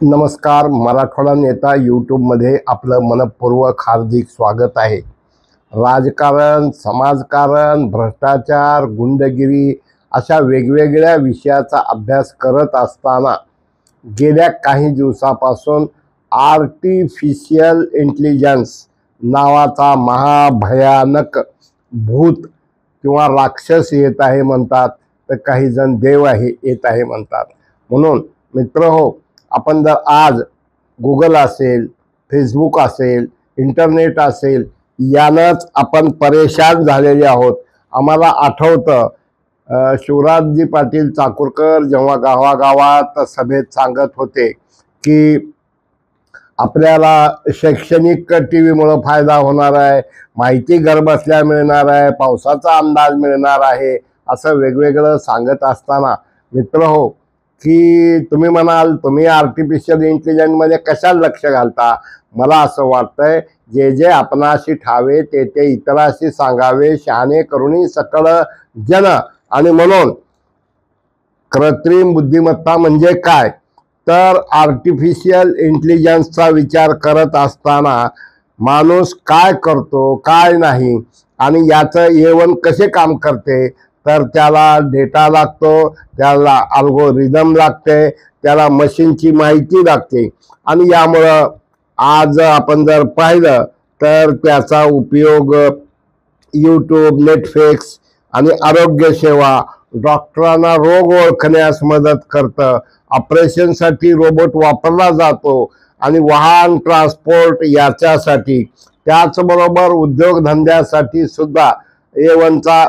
नमस्कार. मराठवाडा नेता यूट्यूबमध्ये आपलं मनपूर्वक हार्दिक स्वागत आहे. राजकारण, समाजकारण, भ्रष्टाचार, गुंडगिरी अशा वेगवेगळ्या विषयाचा अभ्यास करत असताना गेल्या काही दिवसापासून आर्टिफिशियल इंटेलिजन्स नावाचा महाभयानक भूत किंवा राक्षस येत आहे म्हणतात, तर काही जण देव आहे येत आहे म्हणतात. म्हणून मित्रहो, आपण जर आज गुगल असेल, फेसबुक असेल, इंटरनेट असेल, यानंच आपण परेशान झालेले आहोत. आम्हाला आठवतं शिवराजजी पाटील चाकूरकर जेव्हा गावागावात सभेत सांगत होते की आपल्याला शैक्षणिक टी व्हीमुळं फायदा होणार आहे, माहिती घरबसल्या मिळणार आहे, पावसाचा अंदाज मिळणार आहे, असं वेगवेगळं सांगत असताना मित्रहो, की तुम्ही म्हणाल तुम्ही आर्टिफिशियल इंटेलिजन्समध्ये कशाला लक्ष घालता. मला असं वाटतंय जे जे आपणाशी ठावे ते ते इतराशी सांगावे, शहाणे करुणी सकळ जन. आणि म्हणून कृत्रिम बुद्धिमत्ता म्हणजे काय, तर आर्टिफिशियल इंटेलिजन्सचा विचार करत असताना माणूस काय करतो काय नाही आणि याचं एवन कसे काम करते, तर त्याला डेटा लागतो, त्याला अल्गोरिदम लागते, त्याला मशीनची माहिती लागते. आणि यामुळं आज आपण जर पाहिलं तर त्याचा उपयोग यूट्यूब, नेटफ्लिक्स आणि आरोग्य सेवा, डॉक्टरांना रोग ओळखण्यास मदत करतं, ऑपरेशनसाठी रोबोट वापरला जातो आणि वाहन ट्रान्सपोर्ट याच्यासाठी, त्याचबरोबर उद्योगधंद्यासाठी सुद्धा एवनचा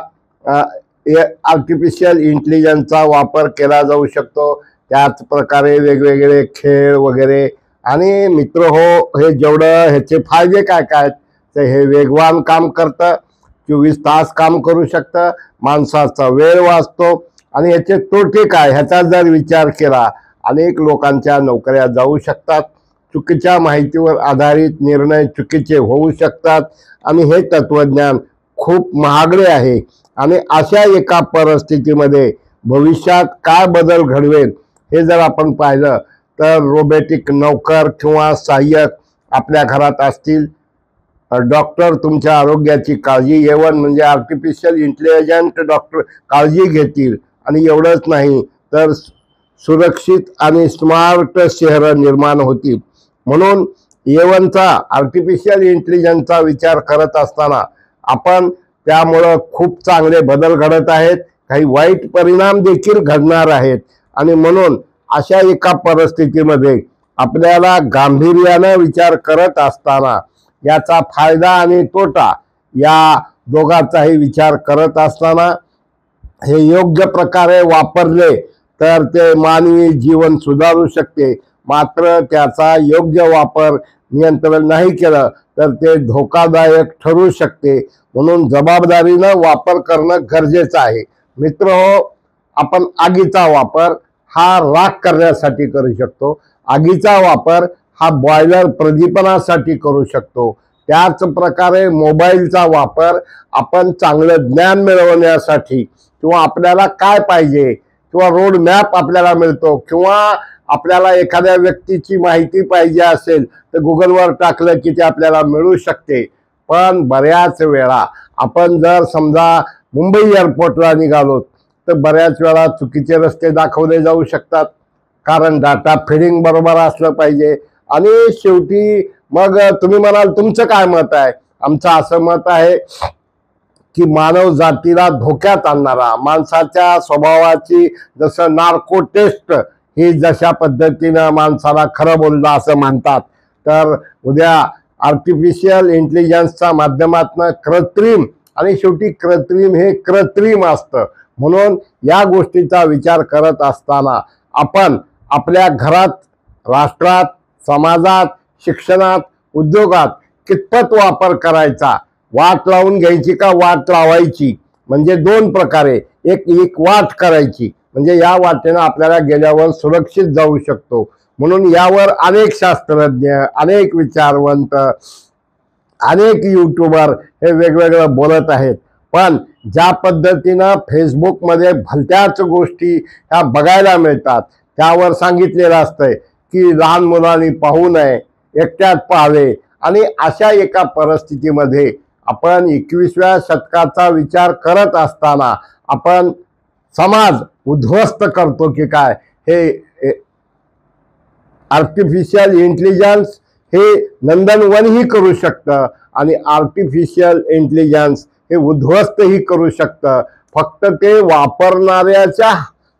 आर्टिफिशियल इंटेलिजन्सचा वापर केला जाऊ शकतो. त्याच प्रकारे वेगवेगळे खेळ वगैरे. आणि मित्र हो, हे जेवढं ह्याचे फायदे काय काय, तर हे वेगवान काम करतं, 24 तास काम करू शकतं, माणसाचा वेळ वाचतो. आणि ह्याचे तोटे काय, ह्याचा जर विचार केला, अनेक लोकांच्या नोकऱ्या जाऊ शकतात, चुकीच्या माहितीवर आधारित निर्णय चुकीचे होऊ शकतात आणि हे तत्वज्ञान खूप महागडे आहे. आणि अशा एका परिस्थितीमध्ये भविष्यात काय बदल घडवेल हे जर आपण पाहिलं तर रोबोटिक नौकर किंवा सहाय्यक आपल्या घरात असतील, डॉक्टर तुमच्या आरोग्याची काळजी एवन म्हणजे आर्टिफिशियल इंटेलिजंट डॉक्टर काळजी घेतील. आणि एवढंच नाही तर सुरक्षित आणि स्मार्ट शहरं निर्माण होतील. म्हणून एवनचा आर्टिफिशियल इंटेलिजन्सचा विचार करत असताना आपण त्यामुळं खूप चांगले बदल घडत आहेत, काही वाईट परिणाम देखील घडणार आहेत. आणि म्हणून अशा एका परिस्थितीमध्ये आपल्याला गांभीर्यानं विचार करत असताना याचा फायदा आणि तोटा या दोघांचाही विचार करत असताना हे योग्य प्रकारे वापरले तर ते मानवी जीवन सुधारू शकते. मात्र त्याचा योग्य वापर नियंत्रण नाही केलं तर ते धोकादायक ठरू शकते. म्हणून जबाबदारीनं वापर करणं गरजेचं आहे. मित्रहो, आपण आगीचा वापर हा राख करण्यासाठी करू शकतो, आगीचा वापर हा बॉयलर प्रदीपनासाठी करू शकतो. त्याच प्रकारे मोबाईलचा वापर आपण चांगलं ज्ञान मिळवण्यासाठी किंवा आपल्याला काय पाहिजे किंवा रोड मॅप आपल्याला मिळतो किंवा आपल्याला एखाद्या व्यक्तीची माहिती पाहिजे असेल तर गुगलवर टाकलं की ते आपल्याला मिळू शकते. पण बऱ्याच वेळा आपण जर समजा मुंबई एअरपोर्टला निघालो तर बऱ्याच वेळा चुकीचे रस्ते दाखवले जाऊ शकतात, कारण डाटा फिडिंग बरोबर असलं पाहिजे. आणि शेवटी मग तुम्ही म्हणाल तुमचं काय मत आहे. आमचं असं मत आहे की मानव जातीला धोक्यात आणणारा, माणसाच्या स्वभावाची जसं नार्को टेस्ट ही जशा पद्धतीनं माणसाला खरं बोललं असं म्हणतात, तर उद्या आर्टिफिशियल इंटेलिजन्सच्या माध्यमातून कृत्रिम, आणि शेवटी कृत्रिम हे कृत्रिम असतं. म्हणून या गोष्टीचा विचार करत असताना आपण आपल्या घरात, राष्ट्रात, समाजात, शिक्षणात, उद्योगात कितपत वापर करायचा, वाट लावून घ्यायची का वाट लावायची, म्हणजे दोन प्रकारे, एक वाट करायची म्हणजे या वाटेनं आपल्याला गेल्यावर सुरक्षित जाऊ शकतो. म्हणून यावर अनेक शास्त्रज्ञ, अनेक विचारवंत, अनेक यूट्यूबर हे वेगवेगळं बोलत आहेत. पण ज्या पद्धतीनं फेसबुकमध्ये भलत्याच गोष्टी ह्या बघायला मिळतात, त्यावर सांगितलेलं असतंय की लहान मुलांनी पाहू नये, एकट्यात पाहावे। आणि अशा एका परिस्थितीमध्ये आपण 21व्या शतकाचा विचार करत असताना आपण समाज उद्ध्वस्त करतो की काय, हे आर्टिफिशियल इंटेलिजन्स हे नंदनवनही करू शकतं आणि आर्टिफिशियल इंटेलिजन्स हे उद्ध्वस्तही करू शकतं। फक्त ते वापरणाऱ्याच्या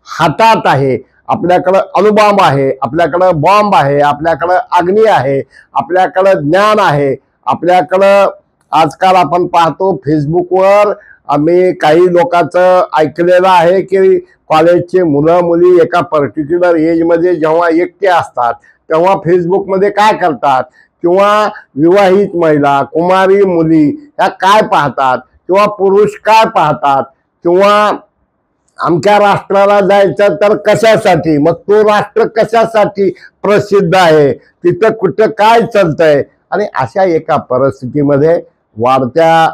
हातात आहे। आपल्याकडं अणुबॉम्ब आहे, आपल्याकडं बॉम्ब आहे, आपल्याकडं अग्नी आहे, आपल्याकडं ज्ञान आहे, आपल्याकडं आजकाल आपण पाहतो फेसबुकवर आम्ही काही लोकांचं ऐकलेलं आहे की कॉलेजचे मुलं मुली एका पर्टिक्युलर एजमध्ये जेव्हा एकटे असतात तेव्हा फेसबुकमध्ये काय करतात, किंवा विवाहित महिला कुमारी मुली ह्या काय पाहतात, किंवा पुरुष काय पाहतात, किंवा आमच्या राष्ट्राला जायचं तर कशासाठी, मग तो राष्ट्र कशासाठी प्रसिद्ध आहे, तिथं कुठं काय चालतंय। आणि अशा एका परिस्थितीमध्ये वाढत्या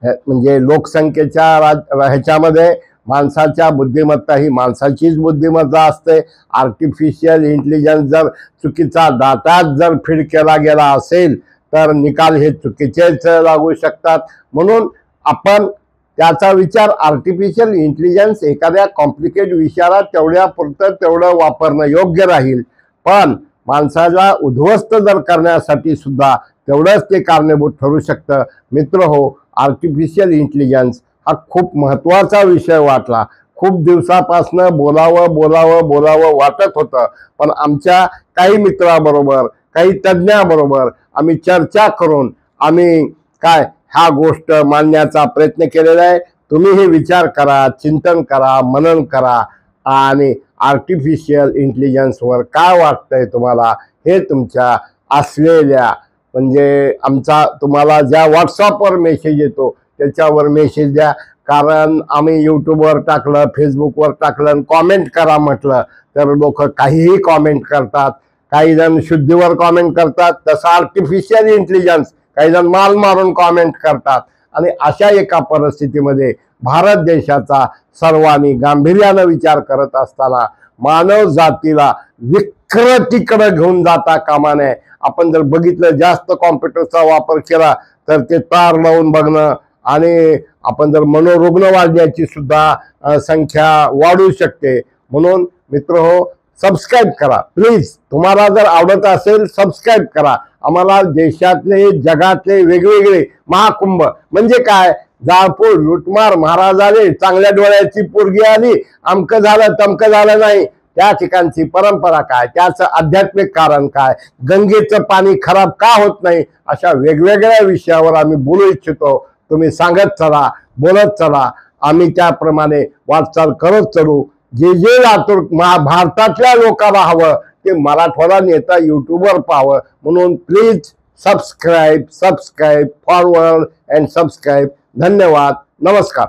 म्हणजे लोकसंख्येच्या ह्याच्यामध्ये माणसाच्या बुद्धिमत्ता ही माणसाचीच बुद्धिमत्ता असते। आर्टिफिशियल इंटेलिजन्स जर चुकीचा डाटाच जर फीड केला गेला असेल तर निकाल हे चुकीचेच लागू शकतात। म्हणून आपण त्याचा विचार आर्टिफिशियल इंटेलिजन्स एखाद्या कॉम्प्लिकेटेड विषयाला तेवढ्या पुरतं तेवढं वापरणं योग्य राहील, पण माणसाला उद्ध्वस्त जर करण्यासाठी सुद्धा तेवढंच ते कारणीभूत ठरू शकतं। मित्र हो, आर्टिफिशियल इंटेलिजन्स हा खूप महत्त्वाचा विषय वाटला। खूप दिवसापासनं बोलावं वाटत होतं, पण आमच्या काही मित्राबरोबर काही तज्ज्ञाबरोबर आम्ही चर्चा करून आम्ही काय ह्या गोष्ट मांडण्याचा प्रयत्न केलेला आहे। तुम्हीही विचार करा, चिंतन करा, मनन करा आणि आर्टिफिशियल इंटेलिजन्सवर काय वाटतंय तुम्हाला हे तुमच्या असलेल्या म्हणजे आमचा तुम्हाला ज्या व्हॉट्सअपवर मेसेज येतो त्याच्यावर मेसेज द्या। कारण आम्ही यूट्यूबवर टाकलं, फेसबुकवर टाकलं, कॉमेंट करा म्हटलं तर लोक काहीही कॉमेंट करतात। काही जण शुद्धीवर कॉमेंट करतात, तसं आर्टिफिशियल इंटेलिजन्स काही जण माल मारून कॉमेंट करतात। आणि अशा एका परिस्थितीमध्ये भारत देशाचा सर्वांनी गांभीर्यानं विचार करत असताना मानव जातीला विकृतीकडे घेऊन जाता कामा नये। आपण जर बघितलं जास्त कॉम्प्युटरचा वापर केला तर ते तार लावून बघणं आणि आपण जर मनोरुग्ण वाढण्याची सुद्धा संख्या वाढू शकते। म्हणून मित्र हो, सबस्क्राईब करा प्लीज, तुम्हाला जर आवडत असेल सबस्क्राईब करा। आम्हाला देशातले जगातले वेगवेगळे महाकुंभ म्हणजे काय, जाळपोळ लुटमार महाराज आले, चांगल्या डोळ्याची पोरगी आली, अमकं झालं तमकं झालं नाही, त्या ठिकाणची परंपरा काय, त्याचं आध्यात्मिक कारण काय, गंगेचं पाणी खराब का होत नाही, अशा वेगवेगळ्या विषयावर आम्ही बोलू इच्छितो। तुम्ही सांगत चला, बोलत चला, आम्ही त्याप्रमाणे वाटचाल करत चलू। जे जे लातूर भारतातल्या लोकांना हवं ते मराठवाडा नेता यूट्यूबवर पाहावं, म्हणून please subscribe forward and subscribe. धन्यवाद, नमस्कार।